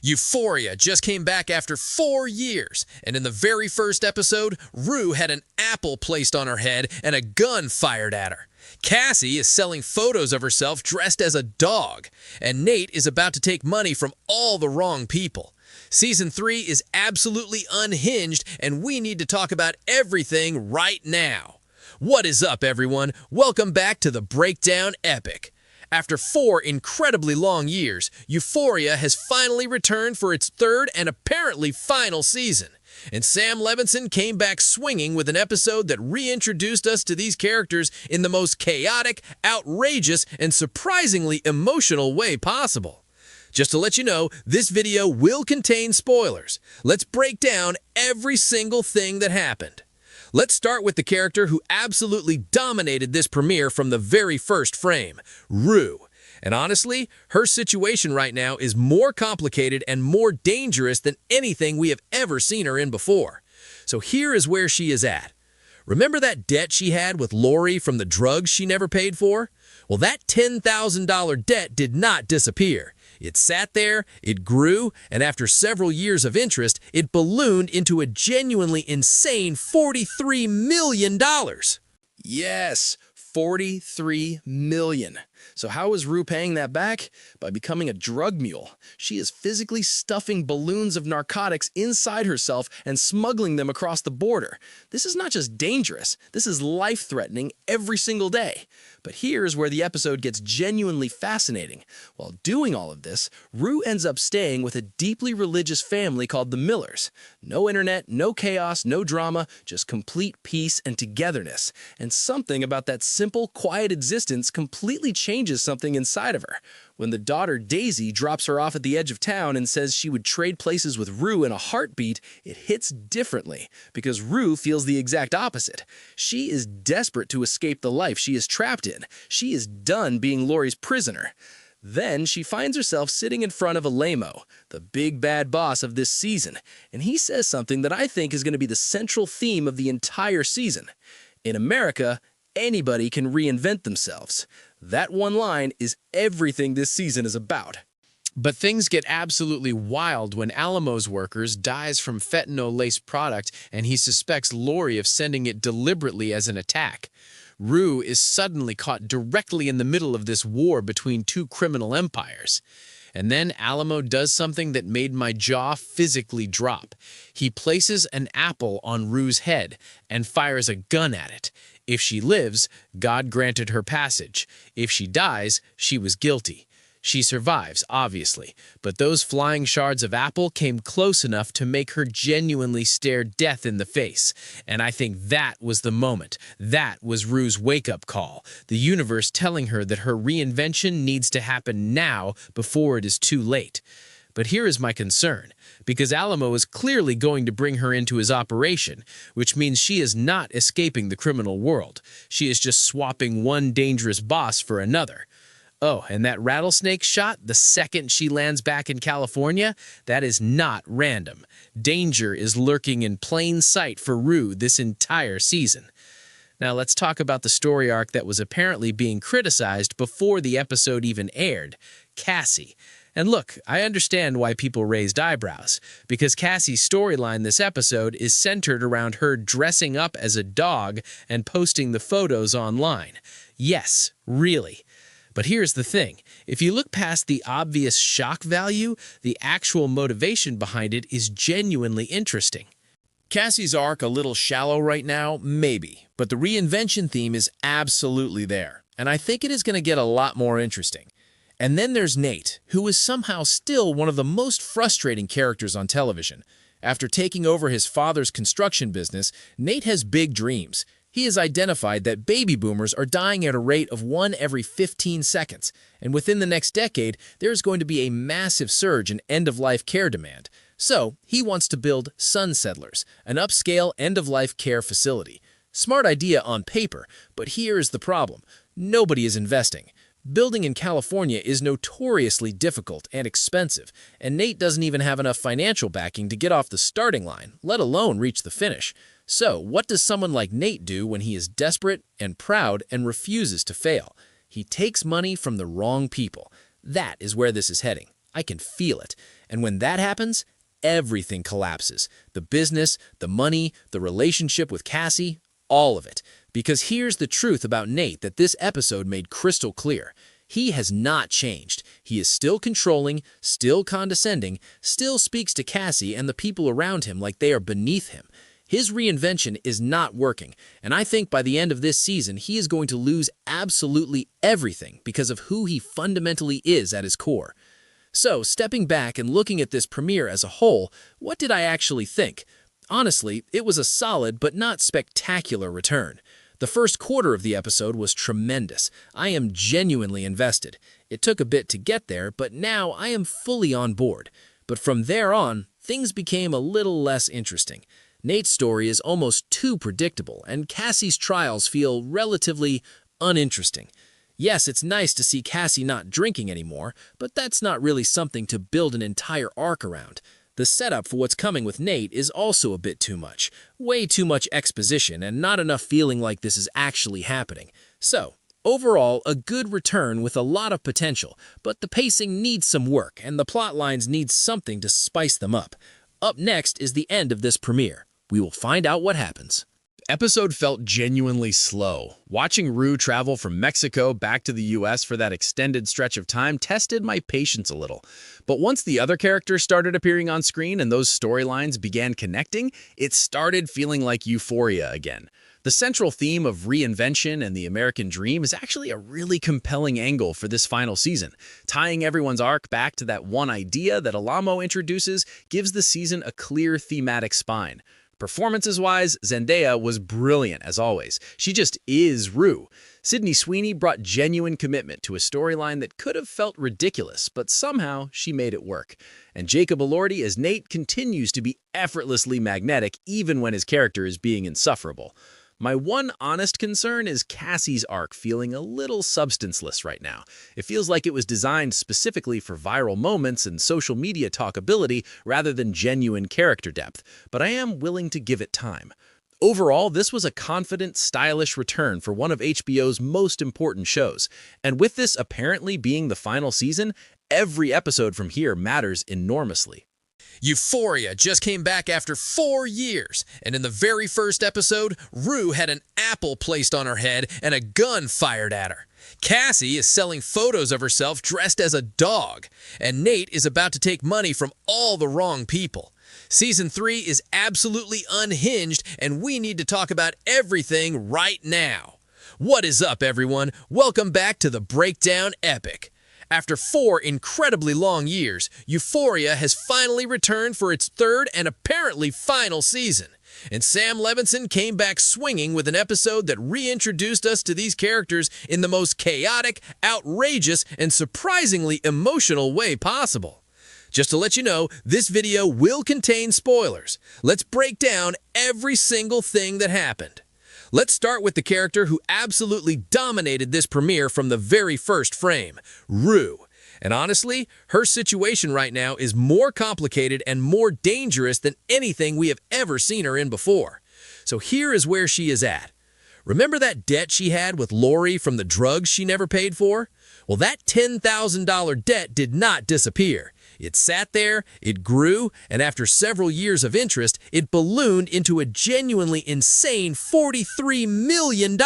Euphoria just came back after 4 years, and in the very first episode, Rue had an apple placed on her head and a gun fired at her. Cassie is selling photos of herself dressed as a dog, and Nate is about to take money from all the wrong people. Season 3 is absolutely unhinged, and we need to talk about everything right now. What is up, everyone? Welcome back to the Breakdown Epic. After 4 incredibly long years, Euphoria has finally returned for its third and apparently final season. And Sam Levinson came back swinging with an episode that reintroduced us to these characters in the most chaotic, outrageous, and surprisingly emotional way possible. Just to let you know, this video will contain spoilers. Let's break down every single thing that happened. Let's start with the character who absolutely dominated this premiere from the very first frame, Rue. And honestly, her situation right now is more complicated and more dangerous than anything we have ever seen her in before. So here is where she is at. Remember that debt she had with Lori from the drugs she never paid for? Well, that $10,000 debt did not disappear. It sat there, it grew, and after several years of interest, it ballooned into a genuinely insane $43 million. Yes, $43 million. So how is Rue paying that back? By becoming a drug mule. She is physically stuffing balloons of narcotics inside herself and smuggling them across the border. This is not just dangerous, this is life-threatening every single day. But here's where the episode gets genuinely fascinating. While doing all of this, Rue ends up staying with a deeply religious family called the Millers. No internet, no chaos, no drama, just complete peace and togetherness. And something about that simple, quiet existence completely changes something inside of her. When the daughter Daisy drops her off at the edge of town and says she would trade places with Rue in a heartbeat, it hits differently because Rue feels the exact opposite. She is desperate to escape the life she is trapped in. She is done being Lori's prisoner. Then she finds herself sitting in front of a lame-o, the big bad boss of this season, and he says something that I think is going to be the central theme of the entire season. In America, anybody can reinvent themselves. That one line is everything this season is about. But things get absolutely wild when Alamo's workers dies from fentanyl-laced product and he suspects Lori of sending it deliberately as an attack. Rue is suddenly caught directly in the middle of this war between two criminal empires. And then Alamo does something that made my jaw physically drop. He places an apple on Rue's head and fires a gun at it. If she lives, God granted her passage. If she dies, she was guilty. She survives, obviously, but those flying shards of apple came close enough to make her genuinely stare death in the face. And I think that was the moment. That was Rue's wake-up call, the universe telling her that her reinvention needs to happen now before it is too late. But here is my concern, because Alamo is clearly going to bring her into his operation, which means she is not escaping the criminal world. She is just swapping one dangerous boss for another. Oh, and that rattlesnake shot the second she lands back in California, that is not random. Danger is lurking in plain sight for Rue this entire season. Now let's talk about the story arc that was apparently being criticized before the episode even aired, Cassie. And look, I understand why people raised eyebrows, because Cassie's storyline this episode is centered around her dressing up as a dog and posting the photos online. Yes, really. But here's the thing, if you look past the obvious shock value, the actual motivation behind it is genuinely interesting. Cassie's arc a little shallow right now? Maybe, but the reinvention theme is absolutely there, and I think it is going to get a lot more interesting. And then there's Nate, who is somehow still one of the most frustrating characters on television. After taking over his father's construction business, Nate has big dreams. He has identified that baby boomers are dying at a rate of 1 every 15 seconds, and within the next decade, there is going to be a massive surge in end-of-life care demand. So, he wants to build Sun Settlers, an upscale end-of-life care facility. Smart idea on paper, but here is the problem. Nobody is investing. Building in California is notoriously difficult and expensive, and Nate doesn't even have enough financial backing to get off the starting line, let alone reach the finish. So, what does someone like Nate do when he is desperate and proud and refuses to fail? He takes money from the wrong people. That is where this is heading. I can feel it. And when that happens, everything collapses. The business, the money, the relationship with Cassie, all of it. Because here's the truth about Nate that this episode made crystal clear. He has not changed. He is still controlling, still condescending, still speaks to Cassie and the people around him like they are beneath him. His reinvention is not working, and I think by the end of this season, he is going to lose absolutely everything because of who he fundamentally is at his core. So, stepping back and looking at this premiere as a whole, what did I actually think? Honestly, it was a solid but not spectacular return. The first quarter of the episode was tremendous. I am genuinely invested. It took a bit to get there, but now I am fully on board. But from there on, things became a little less interesting. Nate's story is almost too predictable, and Cassie's trials feel relatively uninteresting. Yes, it's nice to see Cassie not drinking anymore, but that's not really something to build an entire arc around. The setup for what's coming with Nate is also a bit too much. Way too much exposition and not enough feeling like this is actually happening. So, overall, a good return with a lot of potential, but the pacing needs some work and the plot lines need something to spice them up. Up next is the end of this premiere. We will find out what happens. Episode felt genuinely slow. Watching Rue travel from Mexico back to the US for that extended stretch of time tested my patience a little. But once the other characters started appearing on screen and those storylines began connecting, it started feeling like Euphoria again. The central theme of reinvention and the American dream is actually a really compelling angle for this final season. Tying everyone's arc back to that one idea that Alamo introduces gives the season a clear thematic spine. Performances-wise, Zendaya was brilliant as always. She just is Rue. Sydney Sweeney brought genuine commitment to a storyline that could have felt ridiculous, but somehow she made it work. And Jacob Elordi as Nate continues to be effortlessly magnetic even when his character is being insufferable. My one honest concern is Cassie's arc feeling a little substanceless right now. It feels like it was designed specifically for viral moments and social media talkability rather than genuine character depth, but I am willing to give it time. Overall, this was a confident, stylish return for one of HBO's most important shows. And with this apparently being the final season, every episode from here matters enormously. Euphoria just came back after 4 years, and in the very first episode, Rue had an apple placed on her head and a gun fired at her. Cassie is selling photos of herself dressed as a dog, and Nate is about to take money from all the wrong people. Season 3 is absolutely unhinged, and we need to talk about everything right now. What is up, everyone? Welcome back to the Breakdown Epic. After 4 incredibly long years, Euphoria has finally returned for its third and apparently final season. And Sam Levinson came back swinging with an episode that reintroduced us to these characters in the most chaotic, outrageous, and surprisingly emotional way possible. Just to let you know, this video will contain spoilers. Let's break down every single thing that happened. Let's start with the character who absolutely dominated this premiere from the very first frame, Rue. And honestly, her situation right now is more complicated and more dangerous than anything we have ever seen her in before. So here is where she is at. Remember that debt she had with Lori from the drugs she never paid for? Well, that $10,000 debt did not disappear. It sat there, it grew, and after several years of interest, it ballooned into a genuinely insane $43 million.